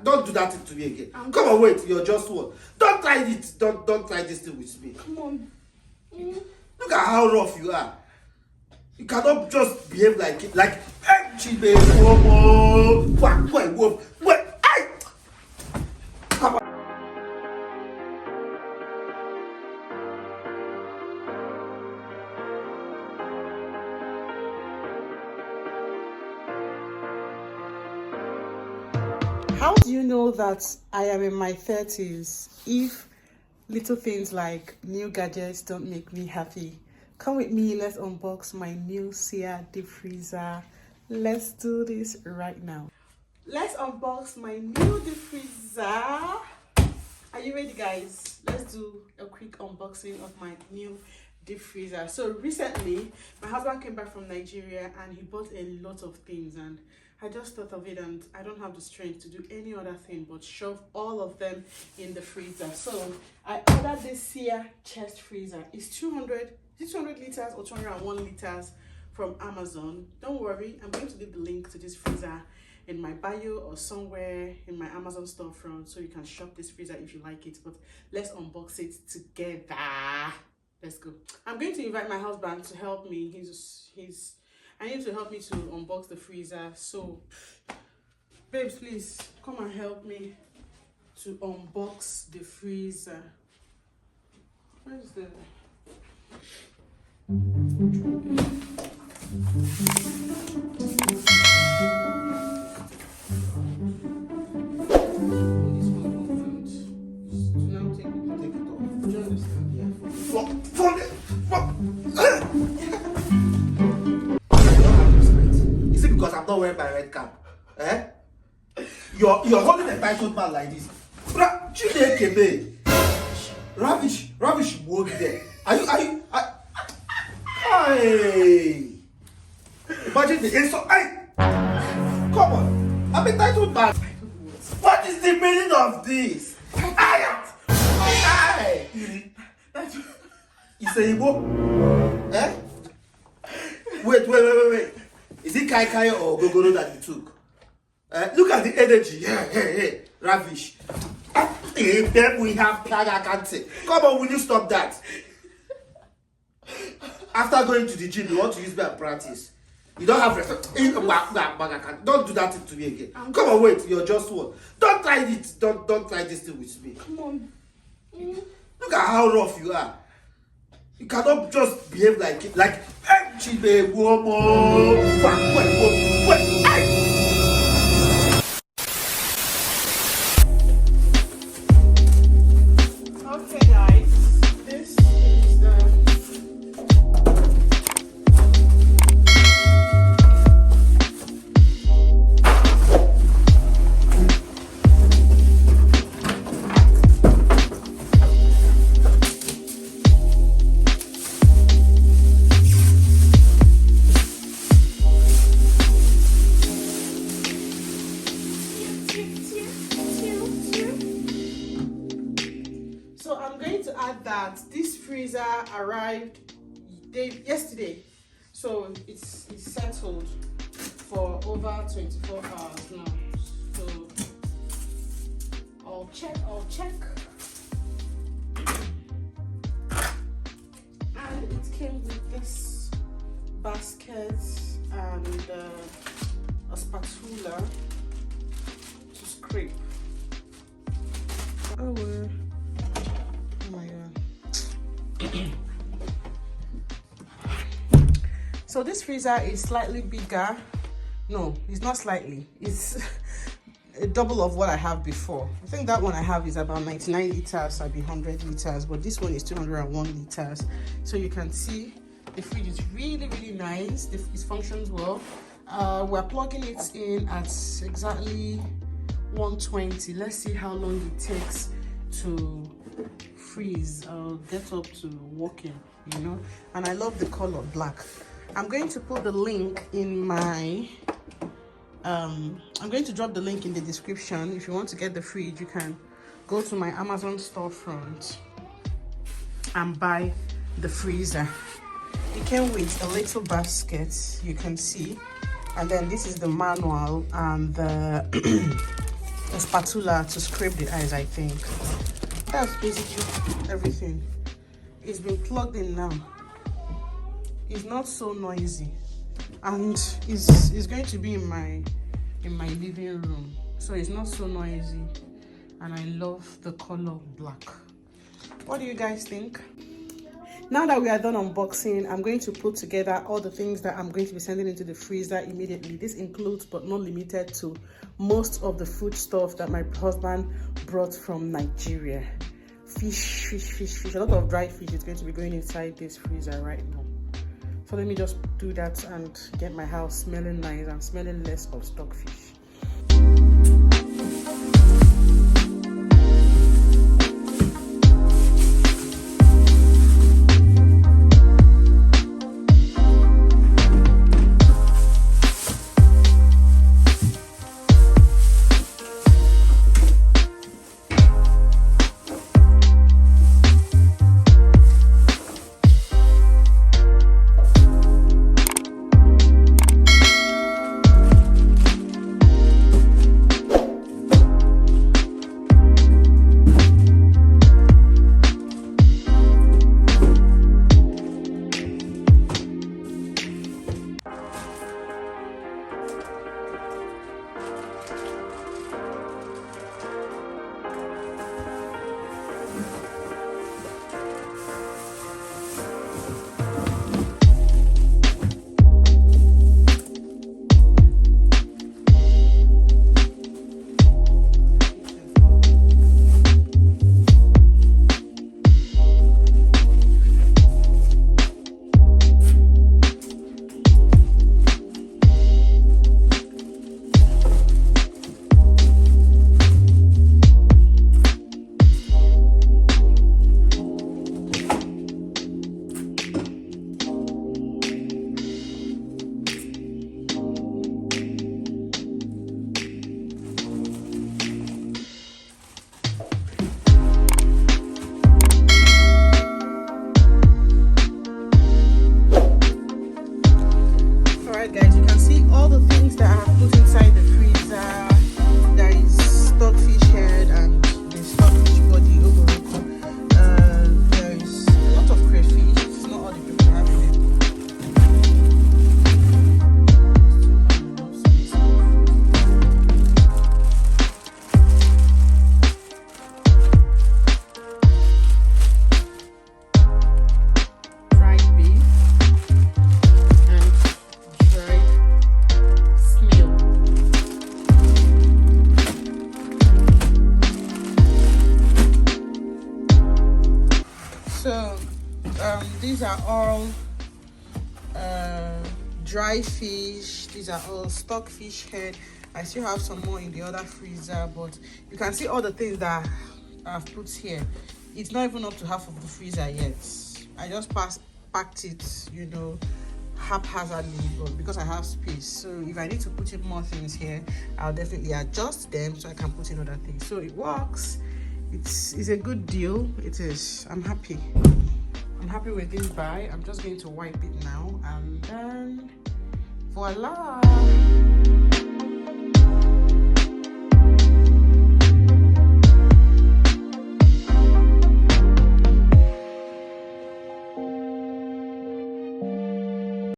Don't do that thing to me again. Come on, wait. You're just one. Don't try it. Don't try this thing with me. Come on. Look at how rough you are. You cannot just behave like it. Like, hey, chibe, wait, hey. Come on. How do you know that I am in my 30s if little things like new gadgets don't make me happy? Come with me, let's unbox my new Sia deep freezer. Let's do this right now. Let's unbox my new deep freezer. Are you ready, guys? Let's do a quick unboxing of my new deep freezer. So recently, my husband came back from Nigeria and he bought a lot of things, and I just thought of it, and I don't have the strength to do any other thing but shove all of them in the freezer. So I ordered this Sia Chest freezer. It's 200 liters or 201 liters from Amazon. Don't worry, I'm going to leave the link to this freezer in my bio or somewhere in my Amazon storefront so you can shop this freezer if you like it. But let's unbox it together. Let's go. I'm going to invite my husband to help me. I need to help me to unbox the freezer. So, babes, please come and help me to unbox the freezer. Where's the... Because I'm not wearing my red cap. Eh? You're holding a titled man like this. Rubbish won't there. Are you hey. Imagine the insult. Hey! Come on. I'm a titled man. What is the meaning of this? Hey! It's a Igbo? Eh? Wait. Is it Kai or Gogoro that you took? Look at the energy. Hey, Ravish. Then we have Plaga Kante. Come on, will you stop that? After going to the gym, you want to use me and practice. You don't have respect. Don't do that thing to me again. Come on, wait. You're just one. Don't try it. Don't try this thing with me. Come on. Look at how rough you are. You cannot just behave like it. Like, hey, chibe, wait, hey. Okay, guys, this is the that this freezer arrived yesterday, so it's settled for over 24 hours now. So I'll check, and it came with this basket and a spatula to scrape. Oh well. Oh my god. So this freezer is slightly bigger. No, it's not slightly. It's a double of what I have before. I think that one I have is about 99 liters, I'll be 100 liters, but this one is 201 liters. So you can see the fridge is really nice. It functions well. We're plugging it in at exactly 120. Let's see how long it takes to freeze or get up to working, you know. And I love the color black. I'm going to put the link in my I'm going to drop the link in the description. If you want to get the fridge, you can go to my Amazon storefront and buy the freezer. It came with a little basket, you can see, and then this is the manual and the a spatula to scrape the eyes, I think. That's basically everything. It's been plugged in now. It's not so noisy, and it's going to be in my living room, so it's not so noisy, and I love the color black. What do you guys think? Now that we are done unboxing, I'm going to put together all the things that I'm going to be sending into the freezer immediately. This includes, but not limited to, most of the food stuff that my husband brought from Nigeria. Fish. A lot of dry fish is going to be going inside this freezer right now. So let me just do that and get my house smelling nice and smelling less of stockfish. Guys, you can see all the things that I have put inside the freezer. There is stockfish head and the stockfish body oboroko. There is a lot of crayfish. This is not all the people have in it. Fried beef. These are all dry fish. These are all stockfish head. I still have some more in the other freezer, but you can see all the things that I've put here. It's not even up to half of the freezer yet. I just packed it, you know, haphazardly, but because I have space. So if I need to put in more things here, I'll definitely adjust them so I can put in other things. So it works. It's a good deal. It is. I'm happy. I'm happy with this buy. I'm just going to wipe it now, and then voila.